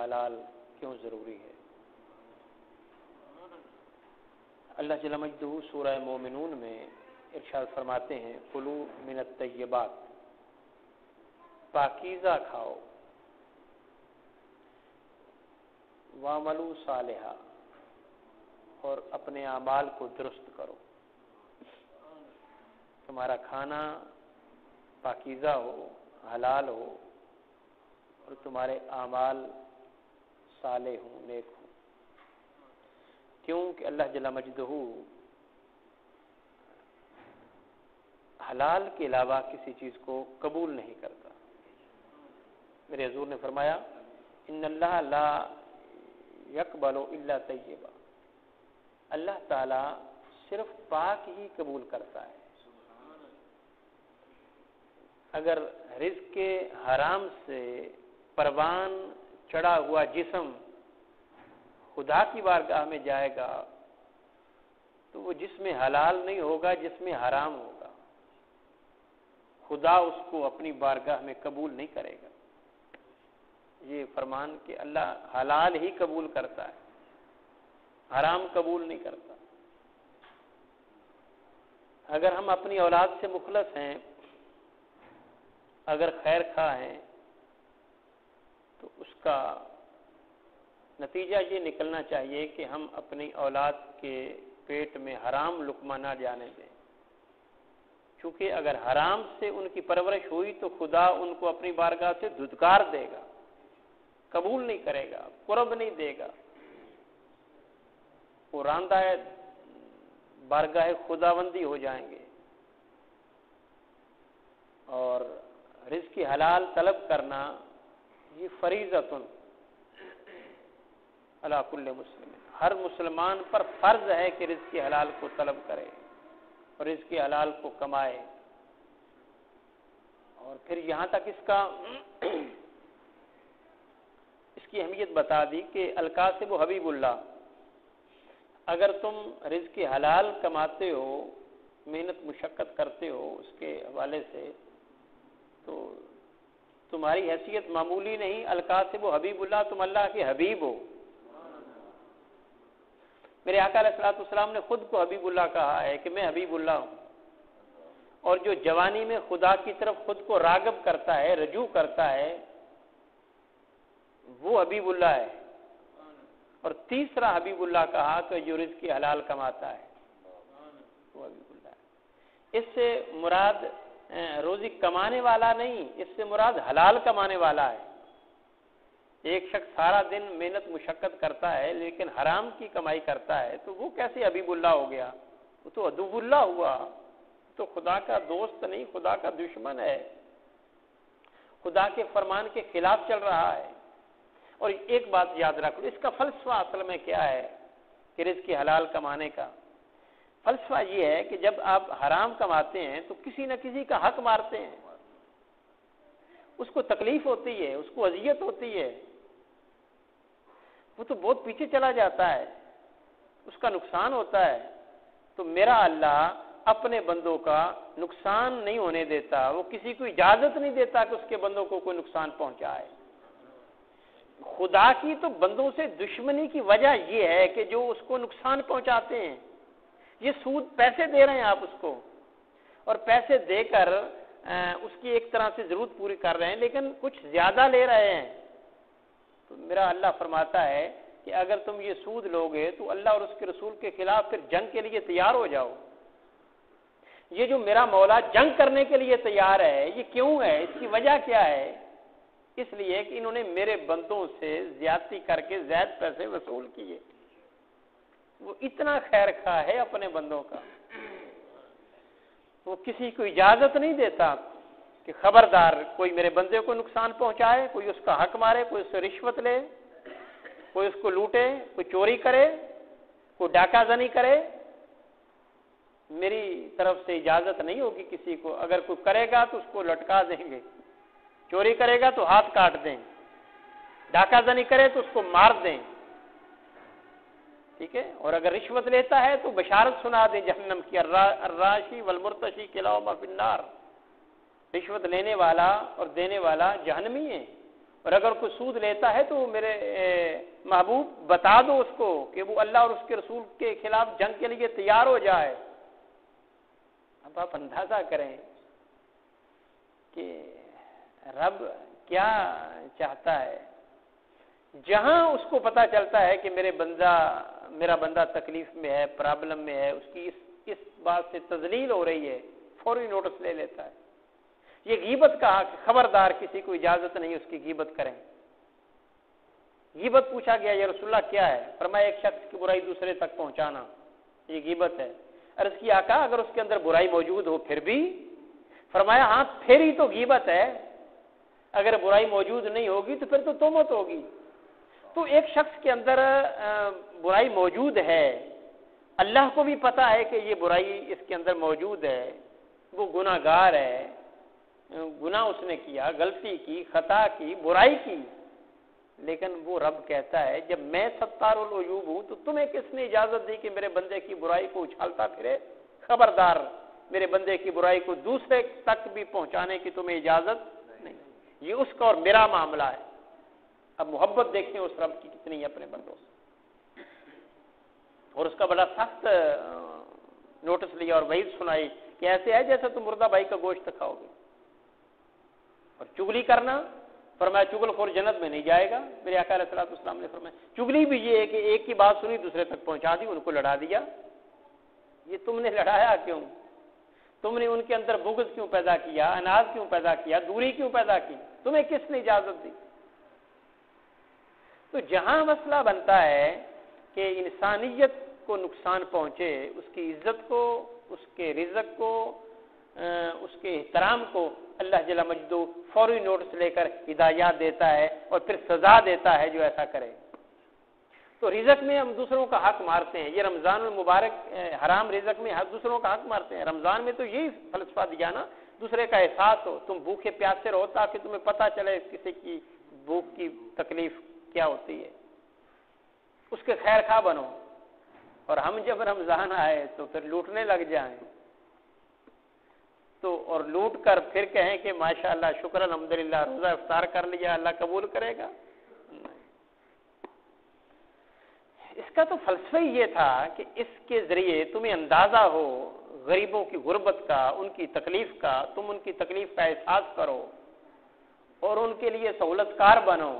حلال کیوں ضروری ہے۔ اللہ جل مجدہ سورہ مومنون میں ارشاد فرماتے ہیں کلوا من الطیبات، پاکیزہ کھاؤ، واعملوا صالحا، اور اپنے اعمال کو درست کرو۔ تمہارا کھانا پاکیزہ ہو، حلال ہو، اور تمہارے اعمال صالح ہوں، نیک ہوں۔ کیونکہ اللہ جل مجدہ حلال کے علاوہ کسی چیز کو قبول نہیں کرتا۔ میرے حضور نے فرمایا ان اللہ لا یقبل الا طیبا، اللہ تعالی صرف پاک ہی قبول کرتا ہے۔ اگر رزق کے حرام سے پروان چڑھا ہوا جسم خدا کی بارگاہ میں جائے گا تو وہ جسم حلال نہیں ہوگا، جسم حرام ہوگا، خدا اس کو اپنی بارگاہ میں قبول نہیں کرے گا۔ یہ فرمان کہ اللہ حلال ہی قبول کرتا ہے، حرام قبول نہیں کرتا۔ اگر ہم اپنی اولاد سے مخلص ہیں، اگر خیر خواہ ہیں، تو اس کا نتیجہ یہ نکلنا چاہیے کہ ہم اپنی اولاد کے پیٹ میں حرام لقمہ نہ جانے دیں، چونکہ اگر حرام سے ان کی پرورش ہوئی تو خدا ان کو اپنی بارگاہ سے دھتکار دے گا، قبول نہیں کرے گا، قرب نہیں دے گا، وہ راندہ بارگاہ خداوندی ہو جائیں گے۔ اور رزق حلال طلب کرنا یہ فریضۃ علی کل مسلم، ہر مسلمان پر فرض ہے کہ رزق حلال کو طلب کرے اور رزق حلال کو کمائے۔ اور پھر یہاں تک اس کی اہمیت بتا دی کہ الکاسب حبیب اللہ، اگر تم رزق حلال کماتے ہو، محنت مشقت کرتے ہو اس کے حوالے سے، تو تمہاری حیثیت معمولی نہیں، الکاسب حبیب اللہ، تم اللہ کے حبیب ہو۔ میرے آقا علیہ الصلوۃ والسلام نے خود کو حبیب اللہ کہا ہے کہ میں حبیب اللہ ہوں، اور جو جوانی میں خدا کی طرف خود کو راغب کرتا ہے، رجوع کرتا ہے، وہ حبیب اللہ ہے۔ اور تیسرا حبیب اللہ کہا تو جو رزق حلال کماتا ہے وہ حبیب اللہ ہے۔ اس سے مراد روزی کمانے والا نہیں، اس سے مراد حلال کمانے والا ہے۔ ایک شخص سارا دن محنت مشقت کرتا ہے لیکن حرام کی کمائی کرتا ہے تو وہ کیسے حبیب اللہ ہو گیا؟ وہ تو عدو اللہ ہوا، تو خدا کا دوست نہیں، خدا کا دشمن ہے، خدا کے فرمان کے خلاف چل رہا ہے۔ اور ایک بات یاد رکھ لو، اس کا فلسفہ اصل میں کیا ہے کہ رزق حلال کمانے کا فلسفہ یہ ہے کہ جب آپ حرام کماتے ہیں تو کسی نہ کسی کا حق مارتے ہیں، اس کو تکلیف ہوتی ہے، اس کو اذیت ہوتی ہے، وہ تو بہت پیچھے چلا جاتا ہے، اس کا نقصان ہوتا ہے۔ تو میرا اللہ اپنے بندوں کا نقصان نہیں ہونے دیتا، وہ کسی کو اجازت نہیں دیتا کہ اس کے بندوں کو کوئی نقصان پہنچائے۔ خدا کی تو بندوں سے دشمنی کی وجہ یہ ہے کہ جو اس کو نقصان پہنچاتے ہیں، یہ سود پیسے دے رہے ہیں آپ اس کو، اور پیسے دے کر اس کی ایک طرح سے ضرورت پوری کر رہے ہیں لیکن کچھ زیادہ لے رہے ہیں۔ تو میرا اللہ فرماتا ہے کہ اگر تم یہ سود لوگے تو اللہ اور اس کے رسول کے خلاف پھر جنگ کے لیے تیار ہو جاؤ۔ یہ جو میرا مولا جنگ کرنے کے لیے تیار ہے، یہ کیوں ہے؟ اس کی وجہ کیا ہے؟ اس لیے کہ انہوں نے میرے بندوں سے زیادتی کر کے زائد پیسے وصول کیے۔ وہ اتنا خیر خواہ ہے اپنے بندوں کا، وہ کسی کو اجازت نہیں دیتا کہ خبردار کوئی میرے بندے کو نقصان پہنچائے، کوئی اس کا حق مارے، کوئی اس سے رشوت لے، کوئی اس کو لوٹے، کوئی چوری کرے، کوئی ڈاکہ زنی کرے، میری طرف سے اجازت نہیں ہوگی کسی کو۔ اگر کوئی کرے گا تو اس کو لٹکا دیں گے، چوری کرے گا تو ہاتھ کاٹ دیں، ڈاکہ زنی کرے تو اس کو مار دیں، ٹھیک ہے؟ اور اگر رشوت لیتا ہے تو بشارت سنا دیں جہنم کی، الراشی والمرتشی کلاہما فی النار، رشوت لینے والا اور دینے والا جہنمی ہے، اور اگر کوئی سود لیتا ہے تو میرے محبوب بتا دو اس کو کہ وہ اللہ اور اس کے رسول کے خلاف جنگ کے لیے تیار ہو جائے۔ اب آپ اندازہ کریں کہ رب کیا چاہتا ہے۔ جہاں اس کو پتا چلتا ہے کہ میرا بندہ تکلیف میں ہے، پرابلم میں ہے، اس کی اس بات سے تذلیل ہو رہی ہے، فوری نوٹس لے لیتا ہے۔ یہ غیبت کہا کہ خبردار کسی کو اجازت نہیں اس کی غیبت کریں۔ غیبت پوچھا گیا یا رسول اللہ کیا ہے؟ فرمایا ایک شخص کی برائی دوسرے تک پہنچانا، یہ غیبت ہے۔ عرض کیا آقا اگر اس کے اندر برائی موجود ہو پھر بھی؟ فرمایا ہاں پھر ہی تو غیبت ہے، اگر برائی موجود نہیں ہوگی تو پھر تو تہمت ہوگی۔ تو ایک شخص کے اندر برائی موجود ہے، اللہ کو بھی پتا ہے کہ یہ برائی اس کے اندر موجود ہے، وہ گناہ گار ہے، گناہ اس نے کیا، غلطی کی، خطا کی، برائی کی، لیکن وہ رب کہتا ہے جب میں ستار العیوب ہوں تو تمہیں کس نے اجازت دی کہ میرے بندے کی برائی کو اچھالتا پھرے؟ خبردار، میرے بندے کی برائی کو دوسرے تک بھی پہنچانے کی تمہیں اجازت نہیں۔ یہ اس کا اور میرا معاملہ ہے۔ اب محبت دیکھیں اس رب کی کتنی ہے اپنے بندوں سے، اور اس کا بڑا سخت نوٹس لیا اور وعید سنائی کہ ایسے ہے جیسے تم مردہ بھائی کا گوشت کھاؤ گے۔ اور چگلی کرنا، فرمایا چگل خور جنت میں نہیں جائے گا۔ میرے آقا علیہ الصلوۃ والسلام نے فرمایا چگلی بھی یہ ہے کہ ایک کی بات سنی دوسرے تک پہنچا دی، ان کو لڑا دیا۔ یہ تم نے لڑایا کیوں؟ تم نے ان کے اندر بغض کیوں پیدا کیا، اناج کیوں پیدا کیا، دوری کیوں پیدا کی؟ تمہیں کس نے اجازت دی؟ تو جہاں مسئلہ بنتا ہے کہ انسانیت کو نقصان پہنچے، اس کی عزت کو، اس کے رزق کو، اس کے احترام کو، اللہ جل مجدہ فوری نوٹس لے کر ہدایات دیتا ہے اور پھر سزا دیتا ہے جو ایسا کرے۔ تو رزق میں ہم دوسروں کا حق مارتے ہیں، یہ رمضان المبارک حرام رزق میں دوسروں کا حق مارتے ہیں۔ رمضان میں تو یہی فلسفہ دیا نا، دوسرے کا احساس ہو، تم بھوکے پیاسے رہو تاکہ تمہیں پتہ چلے کسی کی بھوک کی تکلیف کیا ہوتی ہے، اس کے خیر خواہ بنو۔ اور ہم جب رمضان آئے تو پھر لوٹنے لگ جائیں تو اور لوٹ کر پھر کہیں کہ ماشاءاللہ شکر الحمدللہ روزہ افطار کر لیا، اللہ قبول کرے گا؟ اس کا تو فلسفہ ہی یہ تھا کہ اس کے ذریعے تمہیں اندازہ ہو غریبوں کی غربت کا، ان کی تکلیف کا، تم ان کی تکلیف کا احساس کرو اور ان کے لیے سہولت کار بنو۔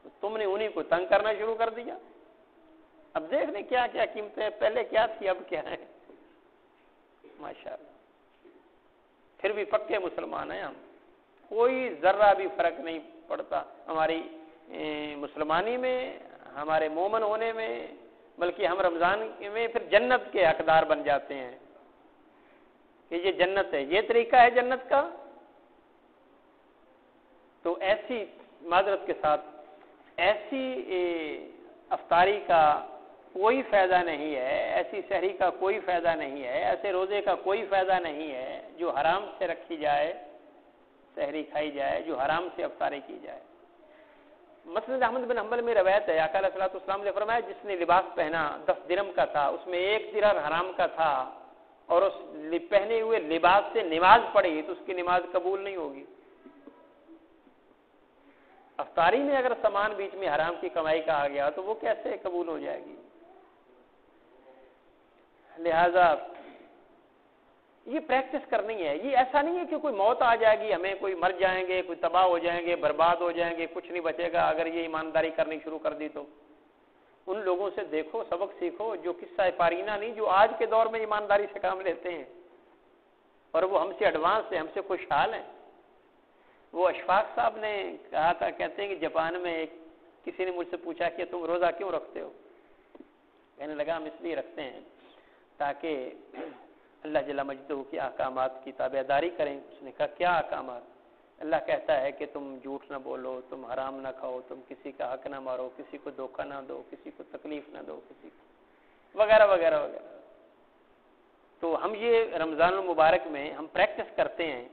تو تم نے انہیں کو تنگ کرنا شروع کر دیا۔ اب دیکھ لیں کیا کیا قیمتیں، پہلے کیا تھی اب کیا ہے، ماشاءاللہ۔ پھر بھی پکے مسلمان ہیں ہم، کوئی ذرہ بھی فرق نہیں پڑتا ہماری مسلمانی میں، ہمارے مومن ہونے میں، بلکہ ہم رمضان میں پھر جنت کے حقدار بن جاتے ہیں کہ یہ جنت ہے، یہ طریقہ ہے جنت کا۔ تو ایسی معذرت کے ساتھ ایسی افطاری کا کوئی فائدہ نہیں ہے، ایسی سحری کا کوئی فائدہ نہیں ہے، ایسے روزے کا کوئی فائدہ نہیں ہے جو حرام سے رکھی جائے، سحری کھائی جائے، جو حرام سے افطاری کی جائے۔ مسند احمد بن حنبل میں روایت ہے، آقا علیہ الصلوۃ والسلام نے فرمایا جس نے لباس پہنا 10 درہم کا تھا، اس میں 1 درہم حرام کا تھا، اور اس پہنے ہوئے لباس سے نماز پڑھی تو اس کی نماز قبول نہیں ہوگی۔ افطاری میں اگر سامان بیچ میں حرام کی کمائی کا آ گیا تو وہ کیسے قبول ہو جائے گی؟ لہذا یہ پریکٹس کرنی ہے۔ یہ ایسا نہیں ہے کہ کوئی موت آ جائے گی ہمیں، کوئی مر جائیں گے، کوئی تباہ ہو جائیں گے، برباد ہو جائیں گے، کچھ نہیں بچے گا اگر یہ ایمانداری کرنی شروع کر دی تو۔ ان لوگوں سے دیکھو، سبق سیکھو جو قصہ پارینہ نہیں، جو آج کے دور میں ایمانداری سے کام لیتے ہیں اور وہ ہم سے ایڈوانس ہیں، ہم سے خوشحال ہیں۔ وہ اشفاق صاحب نے کہا تھا، کہتے ہیں کہ جاپان میں کسی نے مجھ سے پوچھا کہ تم روزہ کیوں رکھتے ہو؟ کہنے لگا ہم اس لیے رکھتے ہیں تاکہ اللہ جل مجدہ کے احکامات کی تابعداری کریں۔ اس نے کہا کیا احکامات؟ اللہ کہتا ہے کہ تم جھوٹ نہ بولو، تم حرام نہ کھاؤ، تم کسی کا حق نہ مارو، کسی کو دھوکہ نہ دو، کسی کو تکلیف نہ دو، کسی کو وغیرہ وغیرہ وغیرہ۔ تو ہم یہ رمضان المبارک میں ہم پریکٹس کرتے ہیں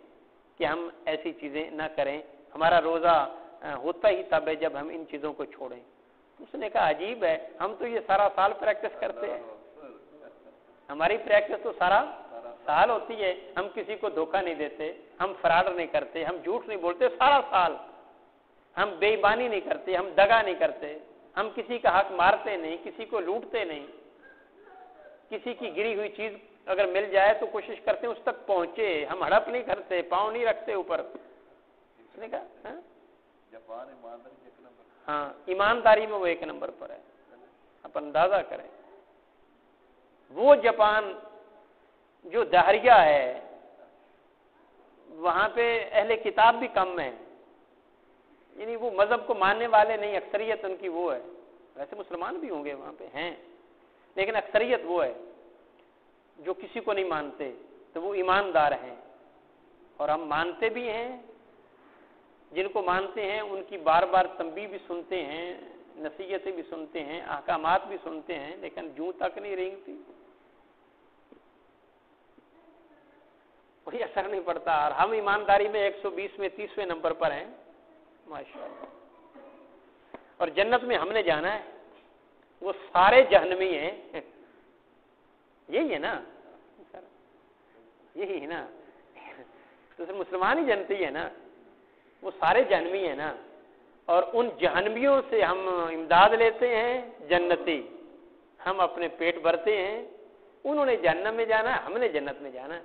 کہ ہم ایسی چیزیں نہ کریں۔ ہمارا روزہ ہوتا ہی تب ہے جب ہم ان چیزوں کو چھوڑیں۔ اس نے کہا عجیب ہے، ہم تو یہ سارا سال پریکٹس کرتے ہیں، ہماری پریکٹس تو سارا سال ہوتی ہے، ہم کسی کو دھوکہ نہیں دیتے، ہم فراڈ نہیں کرتے، ہم جھوٹ نہیں بولتے، سارا سال ہم بے ایمانی نہیں کرتے، ہم دغا نہیں کرتے، ہم کسی کا حق مارتے نہیں، کسی کو لوٹتے نہیں، کسی کی گری ہوئی چیز اگر مل جائے تو کوشش کرتے ہیں اس تک پہنچے، ہم ہڑپ نہیں کرتے، پاؤں نہیں رکھتے اوپر. اس نے کہا ہاں ایمانداری میں وہ ایک نمبر پر ہے. آپ اندازہ کریں وہ جاپان جو دہریہ ہے وہاں پہ اہل کتاب بھی کم ہیں، یعنی وہ مذہب کو ماننے والے نہیں، اکثریت ان کی وہ ہے. ویسے مسلمان بھی ہوں گے وہاں پہ ہیں، لیکن اکثریت وہ ہے جو کسی کو نہیں مانتے، تو وہ ایماندار ہیں. اور ہم مانتے بھی ہیں، جن کو مانتے ہیں ان کی بار بار تنبیہ بھی سنتے ہیں، نصیحتیں بھی سنتے ہیں، احکامات بھی سنتے ہیں، لیکن جوں تک نہیں رینگتی، کوئی اثر نہیں پڑتا. اور ہم ایمانداری میں 120 میں 30ویں نمبر پر ہیں ماشاءاللہ. اور جنت میں ہم نے جانا ہے، وہ سارے جہنمی ہیں. یہی ہے نا، یہی ہے نا، تو صرف مسلمان ہی جنتی ہے نا، وہ سارے جہنمی ہیں نا. اور ان جہنمیوں سے ہم امداد لیتے ہیں جنتی، ہم اپنے پیٹ بھرتے ہیں. انہوں نے جہنم میں جانا ہے، ہم نے جنت میں جانا ہے.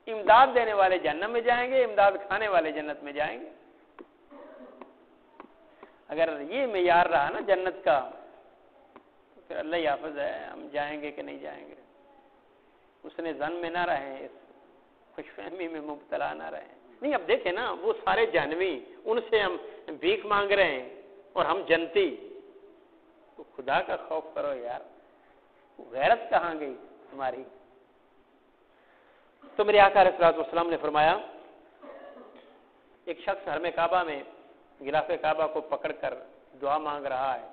امداد دینے والے جہنم میں جائیں گے، امداد کھانے والے جنت میں جائیں گے. اگر یہ معیار رہا نا جنت کا تو پھر اللہ ہی حافظ ہے، ہم جائیں گے کہ نہیں جائیں گے. اس نے ظن میں نہ رہیں، اس خوش فہمی میں مبتلا نہ رہیں. نہیں اب دیکھیں نا وہ سارے جہنمی، ان سے ہم بھیک مانگ رہے ہیں اور ہم جنتی. تو خدا کا خوف کرو یار، غیرت کہاں گئی ہماری. تو میرے آقا علیہ الصلوۃ والسلام نے فرمایا ایک شخص حرم کعبہ میں غلاف کعبہ کو پکڑ کر دعا مانگ رہا ہے،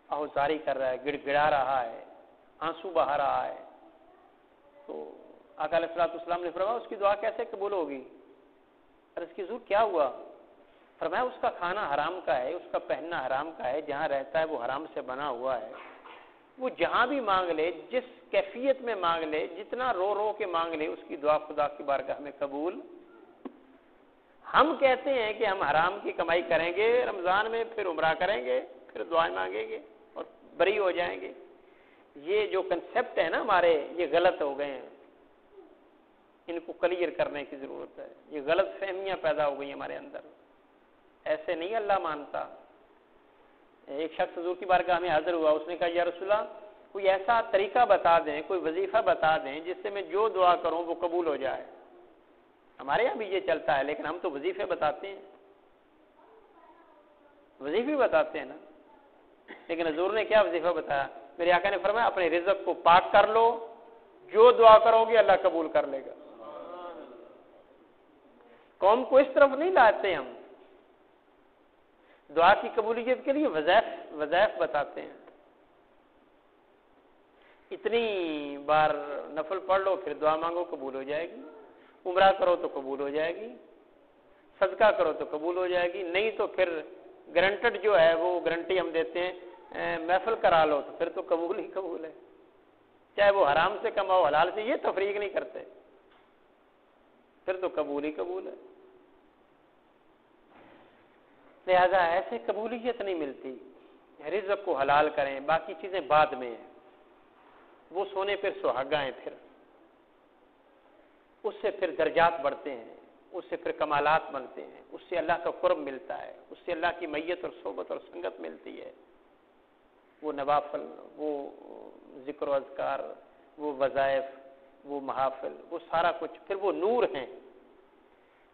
آہوزاری کر رہا ہے، گڑ گڑا رہا ہے، آنسو بہا رہا ہے. تو آقا علیہ الصلوۃ والسلام نے فرمایا اس کی دعا کیسے قبول ہوگی؟ عرض کی حضور کیا ہوا؟ فرمایا اس کا کھانا حرام کا ہے، اس کا پہننا حرام کا ہے، جہاں رہتا ہے وہ حرام سے بنا ہوا ہے. وہ جہاں بھی مانگ لے، جس کیفیت میں مانگ لے، جتنا رو رو کے مانگ لے، اس کی دعا خدا کی بارگاہ میں قبول. ہم کہتے ہیں کہ ہم حرام کی کمائی کریں گے رمضان میں، پھر عمرہ کریں گے، پھر دعائیں مانگیں گے اور بری ہو جائیں گے. یہ جو کنسیپٹ ہے نا ہمارے، یہ غلط ہو گئے ہیں، ان کو کلیئر کرنے کی ضرورت ہے. یہ غلط فہمیاں پیدا ہو گئی ہمارے اندر. ایسے نہیں اللہ مانتا. ایک شخص حضور کی بارگاہ میں حاضر ہوا، اس نے کہا یا رسول اللہ کوئی ایسا طریقہ بتا دیں، کوئی وظیفہ بتا دیں جس سے میں جو دعا کروں وہ قبول ہو جائے. ہمارے یہاں بھی یہ چلتا ہے، لیکن ہم تو وظیفے بتاتے ہیں، وظیفے بتاتے ہیں نا. لیکن حضور نے کیا وظیفہ بتایا؟ میرے آقا نے فرمایا اپنے رزق کو پاک کر لو، جو دعا کرو گے اللہ قبول کر لے گا. قوم کو اس طرف نہیں لاتے ہم، دعا کی قبولیت کے لیے وظائف بتاتے ہیں. اتنی بار نفل پڑھ لو پھر دعا مانگو قبول ہو جائے گی، عمرہ کرو تو قبول ہو جائے گی، صدقہ کرو تو قبول ہو جائے گی. نہیں تو پھر گرنٹڈ جو ہے وہ گارنٹی ہم دیتے ہیں، محفل کرا لو تو پھر تو قبول ہی قبول ہے، چاہے وہ حرام سے کماؤ حلال سے، یہ تفریق نہیں کرتے، پھر تو قبول ہی قبول ہے. لہذا ایسے قبولیت نہیں ملتی. رزق کو حلال کریں، باقی چیزیں بعد میں ہیں، وہ سونے پھر سہاگا ہیں، پھر اس سے پھر درجات بڑھتے ہیں، اس سے پھر کمالات بنتے ہیں، اس سے اللہ کا قرب ملتا ہے، اس سے اللہ کی میت اور صحبت اور سنگت ملتی ہے. وہ نوافل، وہ ذکر و اذکار، وہ وظائف، وہ محافل، وہ سارا کچھ پھر وہ نور ہیں.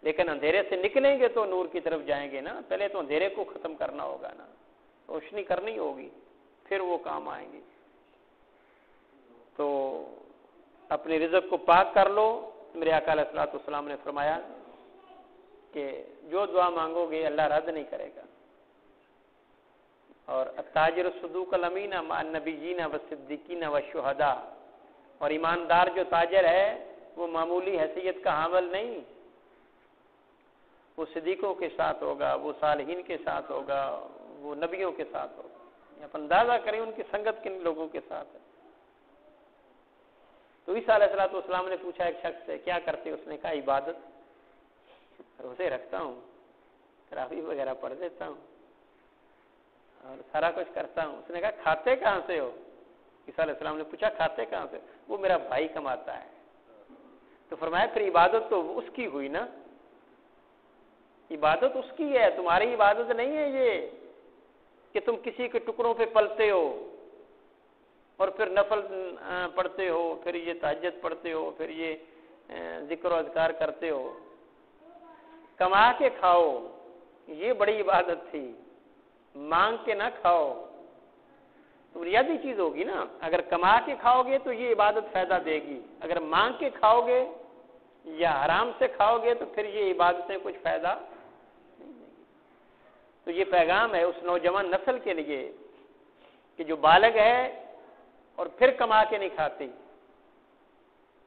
لیکن اندھیرے سے نکلیں گے تو نور کی طرف جائیں گے نا. پہلے تو اندھیرے کو ختم کرنا ہوگا نا، روشنی کرنی ہوگی، پھر وہ کام آئیں گی. تو اپنے رزق کو پاک کر لو. میرے آقا علیہ الصلوۃ والسلام نے فرمایا کہ جو دعا مانگو گے اللہ رد نہیں کرے گا. اور التاجر الصدوق الامین مع النبیین والصدیقین والشہداء، اور ایماندار جو تاجر ہے وہ معمولی حیثیت کا حامل نہیں، وہ صدیقوں کے ساتھ ہوگا، وہ صالحین کے ساتھ ہوگا، وہ نبیوں کے ساتھ ہوگا. آپ اندازہ کریں ان کی سنگت کن لوگوں کے ساتھ ہے. تو عیسیٰ علیہ الصلوۃ والسلام نے پوچھا ایک شخص سے کیا کرتے؟ اس نے کہا عبادت، روزے رکھتا ہوں، تراویح وغیرہ پڑھ دیتا ہوں. اور سارا کچھ کرتا ہوں. اس نے کہا کھاتے کہاں سے ہو؟ عیسیٰ علیہ السلام نے پوچھا کھاتے کہاں سے؟ وہ میرا بھائی کماتا ہے. تو فرمایا پھر عبادت تو اس کی ہوئی نا, عبادت اس کی ہے, تمہاری عبادت نہیں ہے یہ کہ تم کسی کے ٹکڑوں پہ پلتے ہو اور پھر نفل پڑھتے ہو, پھر یہ تہجد پڑھتے ہو, پھر یہ ذکر و اذکار کرتے ہو. کما کے کھاؤ, یہ بڑی عبادت تھی, مانگ کے نہ کھاؤ. تو بنیادی چیز ہوگی نا, اگر کما کے کھاؤ گے تو یہ عبادت فائدہ دے گی, اگر مانگ کے کھاؤ گے یا حرام سے کھاؤ گے تو پھر یہ عبادتیں کچھ فائدہ نہیں دیں گی. تو یہ پیغام ہے اس نوجوان نسل کے لیے کہ جو بالغ ہے اور پھر کما کے نہیں کھاتی,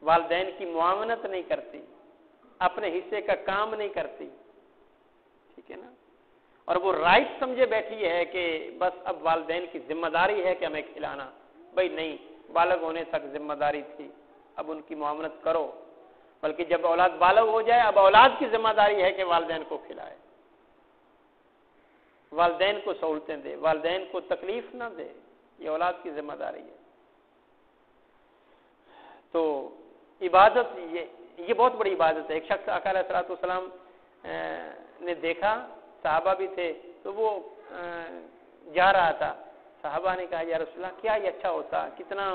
والدین کی معاونت نہیں کرتی, اپنے حصے کا کام نہیں کرتی, ٹھیک ہے نا, اور وہ رائٹ سمجھے بیٹھی ہے کہ بس اب والدین کی ذمہ داری ہے کہ ہمیں کھلانا. بھائی نہیں, بالغ ہونے تک ذمہ داری تھی, اب ان کی معاونت کرو, بلکہ جب اولاد بالغ ہو جائے اب اولاد کی ذمہ داری ہے کہ والدین کو کھلائے, والدین کو سہولتیں دے, والدین کو تکلیف نہ دے, یہ اولاد کی ذمہ داری ہے. تو عبادت یہ بہت بڑی عبادت ہے. ایک شخص آقا علیہ الصلوۃ والسلام نے دیکھا, صحابہ بھی تھے, تو وہ جا رہا تھا. صحابہ نے کہا یا رسول اللہ کیا یہ اچھا ہوتا, کتنا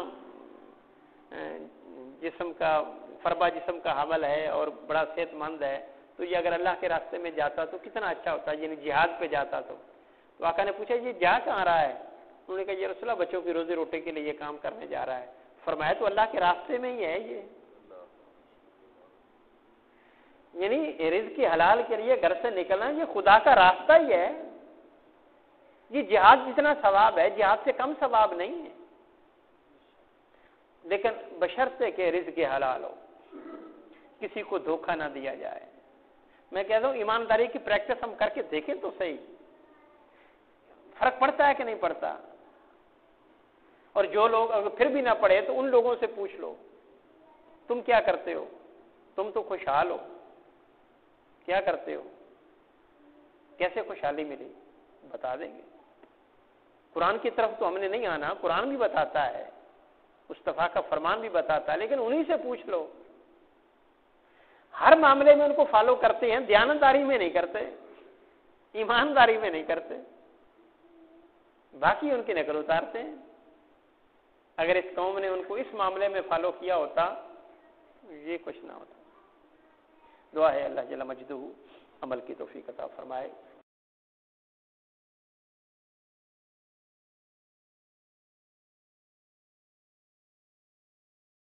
جسم کا فربا جسم کا حامل ہے اور بڑا صحت مند ہے, تو یہ اگر اللہ کے راستے میں جاتا تو کتنا اچھا ہوتا, یعنی جہاد پہ جاتا. تو آقا نے پوچھا یہ جا کہاں رہا ہے؟ انہوں نے کہا یا رسول اللہ بچوں کی روزی روٹی کے لیے یہ کام کرنے جا رہا ہے. فرمایا تو اللہ کے راستے میں ہی ہے یہ, یعنی رزق کی حلال کے لیے گھر سے نکلنا یہ خدا کا راستہ ہی ہے. یہ جہاد جتنا ثواب ہے جہاد سے کم ثواب نہیں ہے, لیکن بشرطے کہ رزق حلال ہو, کسی کو دھوکہ نہ دیا جائے. میں کہتا ہوں ایمانداری کی پریکٹس ہم کر کے دیکھیں تو صحیح, فرق پڑتا ہے کہ نہیں پڑتا. اور جو لوگ اگر پھر بھی نہ پڑے تو ان لوگوں سے پوچھ لو تم کیا کرتے ہو, تم تو خوشحال ہو, کیا کرتے ہو, کیسے خوشحالی ملی, بتا دیں گے. قرآن کی طرف تو ہم نے نہیں آنا, قرآن بھی بتاتا ہے, مصطفیٰ کا فرمان بھی بتاتا ہے, لیکن انہی سے پوچھ لو. ہر معاملے میں ان کو فالو کرتے ہیں, دیانتداری میں نہیں کرتے, ایمانداری میں نہیں کرتے, باقی ان کی نقل اتارتے ہیں. اگر اس قوم نے ان کو اس معاملے میں فالو کیا ہوتا یہ کچھ نہ ہوتا. دعا ہے اللہ جل مجدہ عمل کی توفیق عطا فرمائے.